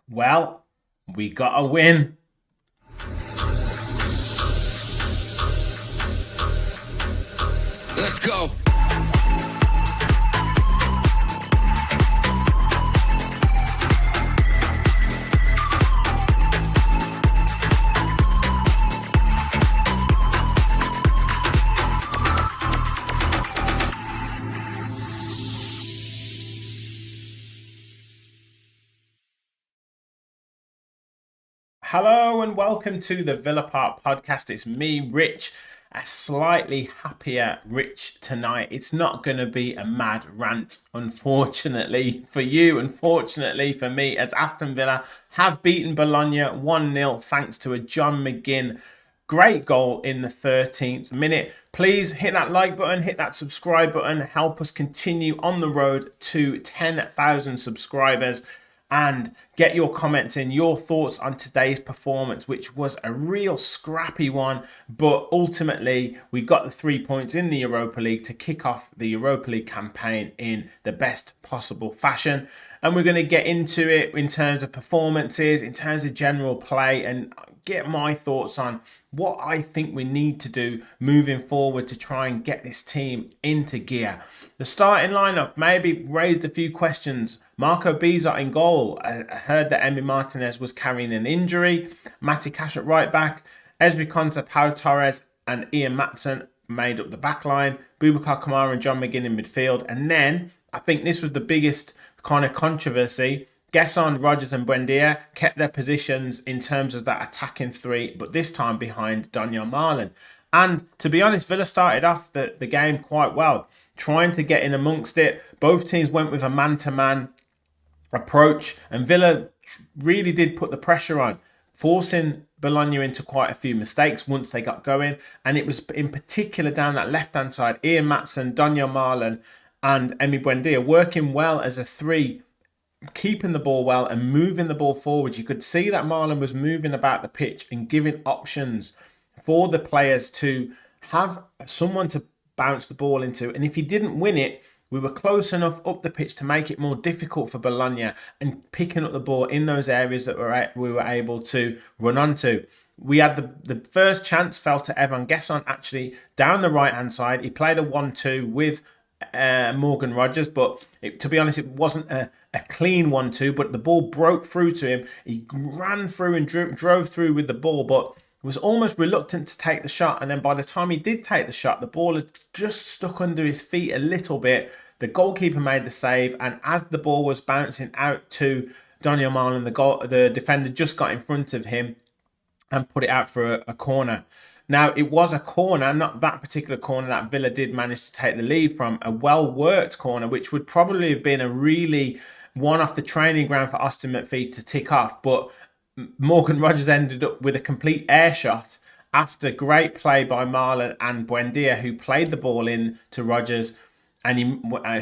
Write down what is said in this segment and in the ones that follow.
Well, we got a win. Let's go. Hello and welcome to the Villa Park podcast. It's me, Rich, a slightly happier Rich tonight. It's not going to be a mad rant, unfortunately for you, unfortunately for me, as Aston Villa have beaten Bologna 1-0 thanks to a John Mcginn great goal in the 13th minute. Please hit that like button, hit that subscribe button, help us continue on the road to 10,000 subscribers. And get your comments in, your thoughts on today's performance, which was a real scrappy one. But ultimately, we got the 3 points in the Europa League to kick off the Europa League campaign in the best possible fashion. And we're going to get into it in terms of performances, in terms of general play, and get my thoughts on what I think we need to do moving forward to try and get this team into gear. The starting lineup maybe raised a few questions. Marco Bizot in goal. I heard that Emi Martinez was carrying an injury. Matty Cash at right back. Ezri Konsa, Pau Torres and Ian Maatsen made up the back line. Boubacar Kamara and John Mcginn in midfield. And then, I think this was the biggest kind of controversy. Gesson, Rodgers and Buendia kept their positions in terms of that attacking three, but this time behind Daniel Marlin. And to be honest, Villa started off the game quite well, trying to get in amongst it. Both teams went with a man-to-man approach, and Villa really did put the pressure on, forcing Bologna into quite a few mistakes once they got going. And it was in particular down that left-hand side, Ian Maatsen, Daniel Marlin and Emi Buendia working well as a three, keeping the ball well and moving the ball forward. You could see that Marlon was moving about the pitch and giving options for the players to have someone to bounce the ball into. And if he didn't win it, we were close enough up the pitch to make it more difficult for Bologna and picking up the ball in those areas that we were able to run onto. We had the first chance fell to Evan Gesson actually down the right hand side. He played a 1-2 with Morgan Rodgers, but to be honest, it wasn't a clean 1-2, but the ball broke through to him. He ran through and drove through with the ball, but was almost reluctant to take the shot. And then by the time he did take the shot, the ball had just stuck under his feet a little bit. The goalkeeper made the save, and as the ball was bouncing out to Daniel Marlin, the defender just got in front of him and put it out for a corner. Now, it was a corner, not that particular corner that Villa did manage to take the lead from, a well-worked corner, which would probably have been a really one off the training ground for Austin McPhee to tick off. But Morgan Rodgers ended up with a complete air shot after great play by Marlon and Buendia, who played the ball in to Rodgers and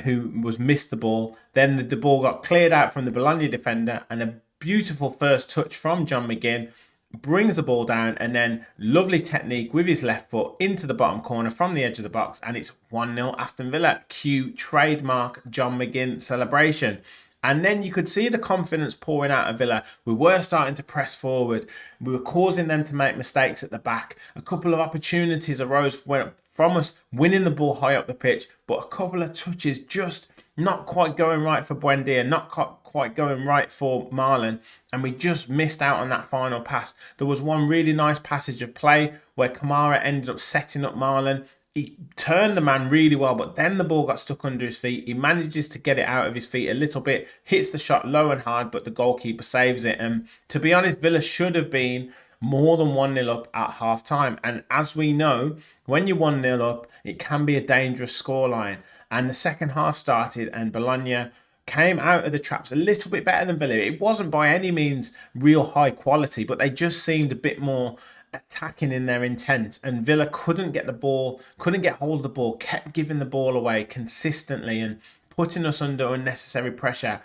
who was missed the ball. Then the ball got cleared out from the Bologna defender, and a beautiful first touch from John Mcginn brings the ball down, and then lovely technique with his left foot into the bottom corner from the edge of the box, and it's 1-0 Aston Villa. Cue trademark John Mcginn celebration. And then you could see the confidence pouring out of Villa. We were starting to press forward. We were causing them to make mistakes at the back. A couple of opportunities arose from us winning the ball high up the pitch, but a couple of touches just not quite going right for Buendia, not quite going right for Marlon, and we just missed out on that final pass. There was one really nice passage of play where Kamara ended up setting up Marlon. He turned the man really well, but then the ball got stuck under his feet. He manages to get it out of his feet a little bit, hits the shot low and hard, but the goalkeeper saves it. And to be honest, Villa should have been more than 1-0 up at half time. And as we know, when you're 1-0 up, it can be a dangerous scoreline. And the second half started, and Bologna came out of the traps a little bit better than Villa. It wasn't by any means real high quality, but they just seemed a bit more attacking in their intent. And Villa couldn't get hold of the ball, kept giving the ball away consistently and putting us under unnecessary pressure.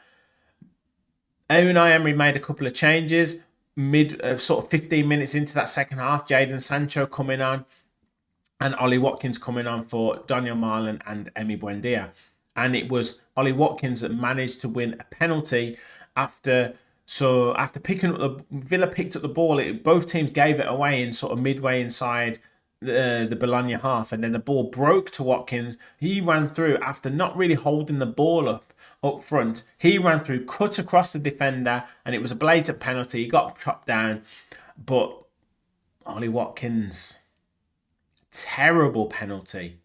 Unai Emery made a couple of changes sort of 15 minutes into that second half. Jadon Sancho coming on and Ollie Watkins coming on for Daniel Marlin and Emi Buendia. And it was Ollie Watkins that managed to win a penalty after So after picking up Villa picked up the ball, both teams gave it away in sort of midway inside the Bologna half, and then the ball broke to Watkins. He ran through after not really holding the ball up front. He ran through, cut across the defender, and it was a blatant penalty. He got chopped down, but Ollie Watkins, terrible penalty,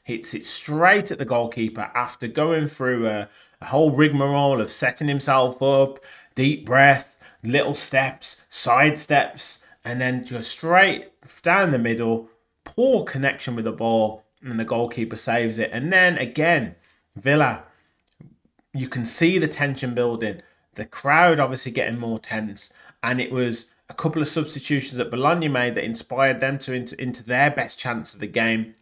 hits it straight at the goalkeeper after going through a whole rigmarole of setting himself up, deep breath, little steps, side steps, and then just straight down the middle. Poor connection with the ball, and the goalkeeper saves it. And then again, Villa, you can see the tension building. The crowd obviously getting more tense, and it was a couple of substitutions that Bologna made that inspired them to into their best chance of the game.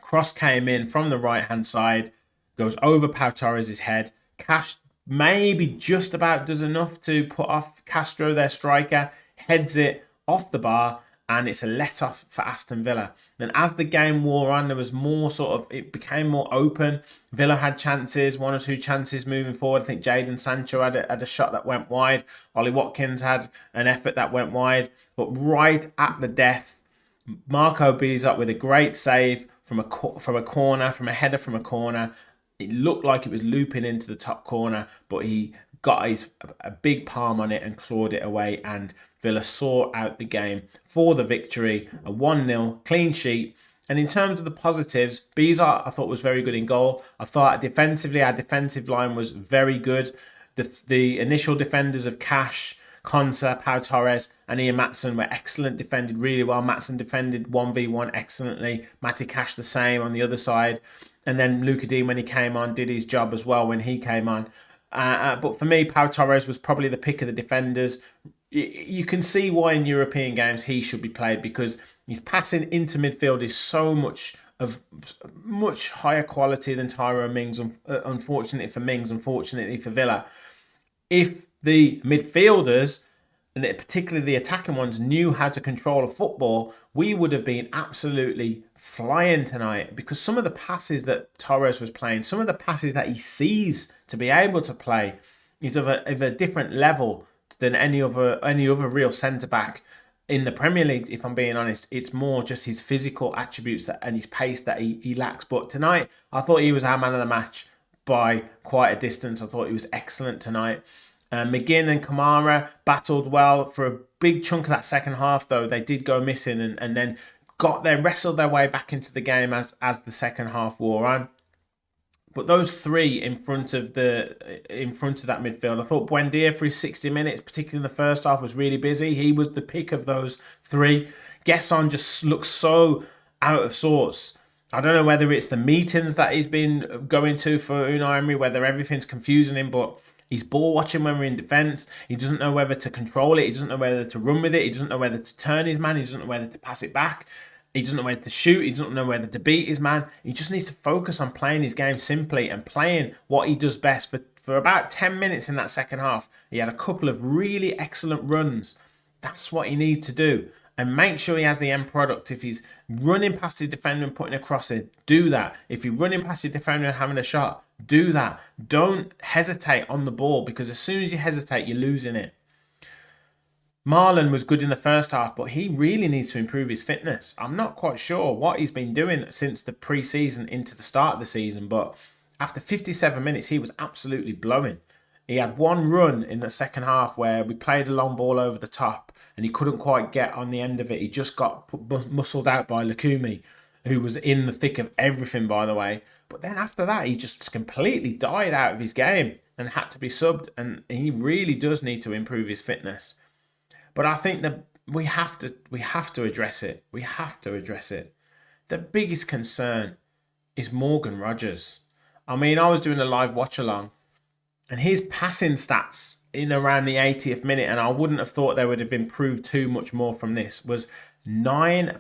Cross came in from the right-hand side, goes over Pau Torres' head. Cash maybe just about does enough to put off Castro, their striker, heads it off the bar, and it's a let-off for Aston Villa. Then as the game wore on, there was more it became more open. Villa had chances, one or two chances moving forward. I think Jadon Sancho had a shot that went wide. Ollie Watkins had an effort that went wide. But right at the death, Marco B's up with a great save from a corner, from a header from a corner. It looked like it was looping into the top corner, but he got a big palm on it and clawed it away, and Villa saw out the game for the victory, a 1-0 clean sheet. And in terms of the positives, Beezer I thought was very good in goal. I thought defensively, our defensive line was very good. The initial defenders of Cash, Konsa, Pau Torres and Ian Maatsen were excellent, defended really well. Maatsen defended 1v1 excellently. Matty Cash the same on the other side. And then Luca Dean, when he came on, did his job as well when he came on. But for me, Pau Torres was probably the pick of the defenders. You can see why in European games he should be played, because his passing into midfield is so much higher quality than Tyrone Mings. Unfortunately for Mings, unfortunately for Villa. If the midfielders, and particularly the attacking ones, knew how to control a football, we would have been absolutely flying tonight, because some of the passes that Torres was playing, some of the passes that he sees to be able to play is of a different level than any other real centre-back in the Premier League. If I'm being honest, it's more just his physical attributes and his pace that he lacks. But tonight, I thought he was our man of the match by quite a distance. I thought he was excellent tonight. Mcginn and Kamara battled well for a big chunk of that second half, though they did go missing, and then wrestled their way back into the game as the second half wore on. But those three in front of that midfield, I thought Buendia for his 60 minutes, particularly in the first half, was really busy. He was the pick of those three. Gesson just looks so out of sorts. I don't know whether it's the meetings that he's been going to for Unai Emery, whether everything's confusing him, but he's ball watching when we're in defence. He doesn't know whether to control it. He doesn't know whether to run with it. He doesn't know whether to turn his man. He doesn't know whether to pass it back. He doesn't know whether to shoot. He doesn't know whether to beat his man. He just needs to focus on playing his game simply and playing what he does best. For about 10 minutes in that second half, he had a couple of really excellent runs. That's what he needs to do. And make sure he has the end product. If he's running past his defender and putting a cross in, do that. If you're running past your defender and having a shot, do that. Don't hesitate on the ball, because as soon as you hesitate, you're losing it. Marlon was good in the first half, but he really needs to improve his fitness. I'm not quite sure what he's been doing since the pre-season into the start of the season, but after 57 minutes, he was absolutely blowing. He had one run in the second half where we played a long ball over the top and he couldn't quite get on the end of it. He just got muscled out by Lukumi, who was in the thick of everything, by the way. But then after that, he just completely died out of his game and had to be subbed, and he really does need to improve his fitness. But I think that we have to address it. We have to address it. The biggest concern is Morgan Rogers. I mean, I was doing a live watch along, and his passing stats in around the 80th minute, and I wouldn't have thought they would have improved too much more from this, was 9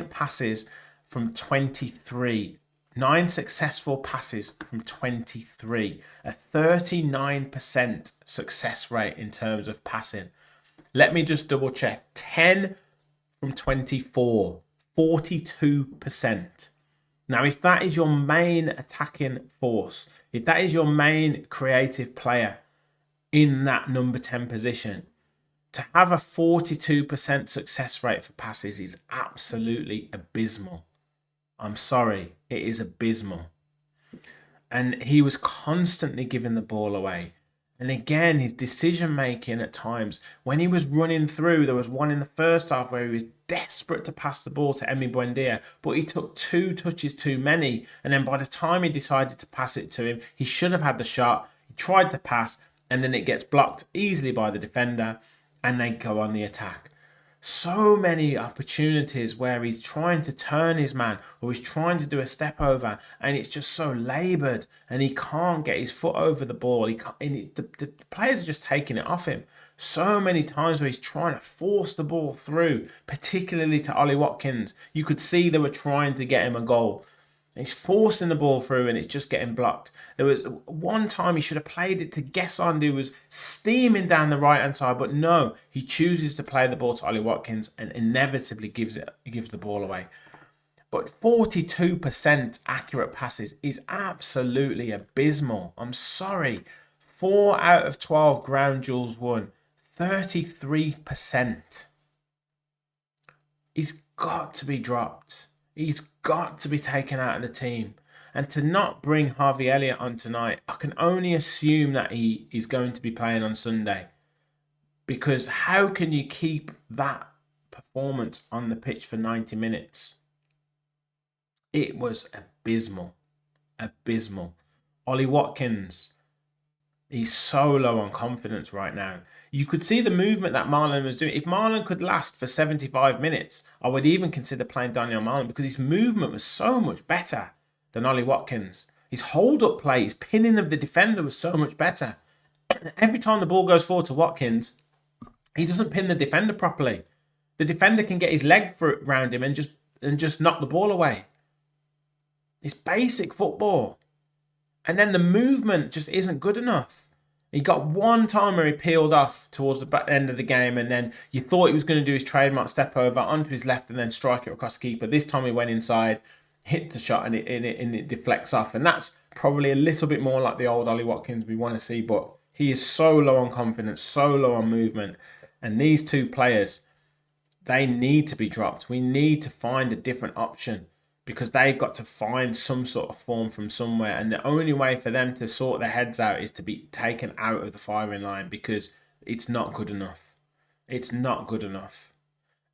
passes from 23. 9 successful passes from 23. A 39% success rate in terms of passing. Let me just double check. 10 from 24. 42%. Now, if that is your main attacking force, if that is your main creative player in that number 10 position, to have a 42% success rate for passes is absolutely abysmal. I'm sorry, it is abysmal. And he was constantly giving the ball away. And again, his decision making at times, when he was running through, there was one in the first half where he was desperate to pass the ball to Emi Buendia, but he took 2 touches too many. And then by the time he decided to pass it to him, he should have had the shot. He tried to pass, and then it gets blocked easily by the defender, and they go on the attack. So many opportunities where he's trying to turn his man or he's trying to do a step over, and it's just so laboured and he can't get his foot over the ball. The players are just taking it off him. So many times where he's trying to force the ball through, particularly to Ollie Watkins. You could see they were trying to get him a goal. He's forcing the ball through and it's just getting blocked. There was one time he should have played it to Gesson, who was steaming down the right-hand side, but no, he chooses to play the ball to Ollie Watkins and inevitably gives the ball away. But 42% accurate passes is absolutely abysmal. I'm sorry. 4 out of 12 ground duels won. 33%. He's got to be dropped. He's got to be taken out of the team. And to not bring Harvey Elliott on tonight, I can only assume that he is going to be playing on Sunday. Because how can you keep that performance on the pitch for 90 minutes? It was abysmal. Abysmal. Ollie Watkins, he's so low on confidence right now. You could see the movement that Marlon was doing. If Marlon could last for 75 minutes, I would even consider playing Daniel Marlon because his movement was so much better than Ollie Watkins. His hold-up play, his pinning of the defender was so much better. Every time the ball goes forward to Watkins, he doesn't pin the defender properly. The defender can get his leg around him and just knock the ball away. It's basic football. And then the movement just isn't good enough. He got one time where he peeled off towards the back end of the game, and then you thought he was going to do his trademark step over onto his left and then strike it across the keeper. This time he went inside, hit the shot, and it deflects off. And that's probably a little bit more like the old Ollie Watkins we want to see, but he is so low on confidence, so low on movement. And these two players, they need to be dropped. We need to find a different option, because they've got to find some sort of form from somewhere. And the only way for them to sort their heads out is to be taken out of the firing line, because it's not good enough. It's not good enough.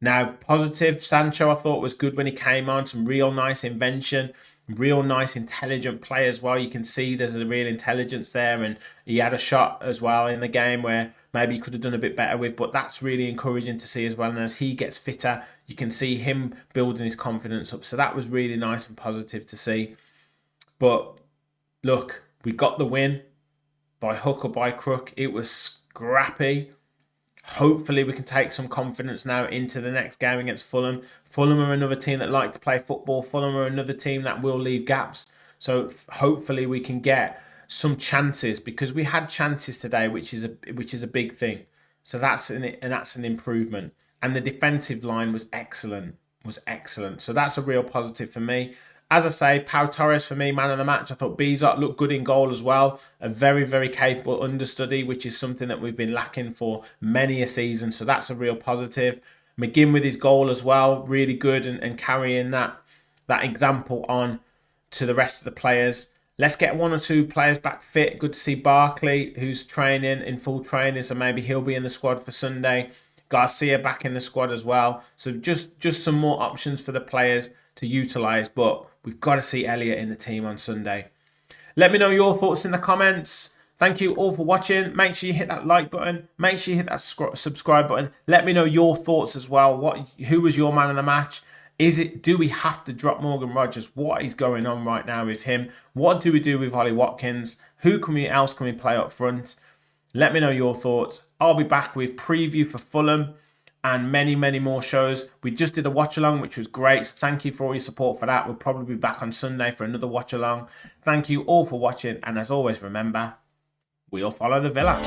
Now, positive, Sancho I thought was good when he came on. Some real nice invention, real nice intelligent play as well. You can see there's a real intelligence there, and he had a shot as well in the game where maybe he could have done a bit better with, but that's really encouraging to see as well. And as he gets fitter, you can see him building his confidence up. So that was really nice and positive to see. But look, we got the win by hook or by crook. It was scrappy. Hopefully we can take some confidence now into the next game against Fulham. Fulham are another team that like to play football. Fulham are another team that will leave gaps. So hopefully we can get some chances, because we had chances today, which is a big thing. So that's an improvement. And the defensive line was excellent. So that's a real positive for me. As I say, Pau Torres for me, man of the match. I thought Bizot looked good in goal as well. A very, very capable understudy, which is something that we've been lacking for many a season. So that's a real positive. Mcginn with his goal as well, really good, and carrying that example on to the rest of the players. Let's get 1 or 2 players back fit. Good to see Barkley, who's training in full training, so maybe he'll be in the squad for Sunday. Garcia back in the squad as well. So just some more options for the players to utilise, but we've got to see Elliott in the team on Sunday. Let me know your thoughts in the comments. Thank you all for watching. Make sure you hit that like button. Make sure you hit that subscribe button. Let me know your thoughts as well. Who was your man of the match? Do we have to drop Morgan Rogers? What is going on right now with him? What do we do with Ollie Watkins? Who else can we play up front? Let me know your thoughts. I'll be back with preview for Fulham and many, many more shows. We just did a watch along, which was great. So thank you for all your support for that. We'll probably be back on Sunday for another watch along. Thank you all for watching. And as always, remember, we'll follow the Villa.